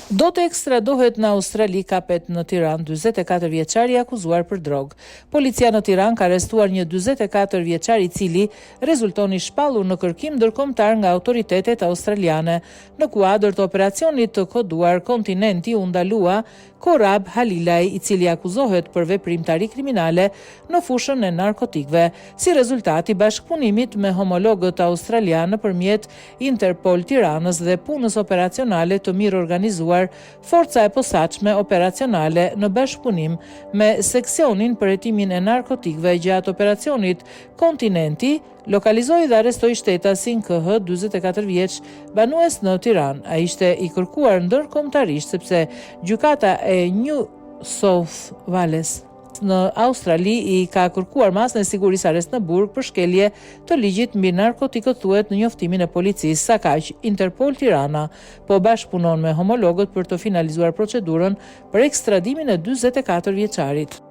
Do të ekstradohet në Australi kapet në Tiranë 44 vjeçari akuzuar për drogë. Policia në Tiranë ka arrestuar një 44 vjeçar i cili rezultoni shpallur në kërkim ndërkombëtar nga autoritetet australiane. Në kuadër të operacionit të koduar Kontinenti u ndalua Korab Halilaj, i cili akuzohet për veprimtari kriminale në fushën e narkotikëve. Si rezultati bashkëpunimit me homologët australianë nëpërmjet Interpol Tiranës dhe punës operacionale të mirë organizuar, forca e posaçme operacionale në bashkëpunim me seksionin për hetimin e narkotikëve gjatë operacionit Kontinenti lokalizoi dhe arrestoi shtetasin KH 44 vjeç banues në Tiranë. Ai ishte i kërkuar ndërkombëtarisht sepse gjykata e New South Wales në Australi i ka kërkuar masën e sigurisë arrest në burg për shkelje të ligjit mbi narkotikët, thuhet në njoftimin e policisë. Sa kaq, Interpol Tirana po bashkëpunon me homologët për të finalizuar procedurën për ekstradimin e 44 vjeçarit.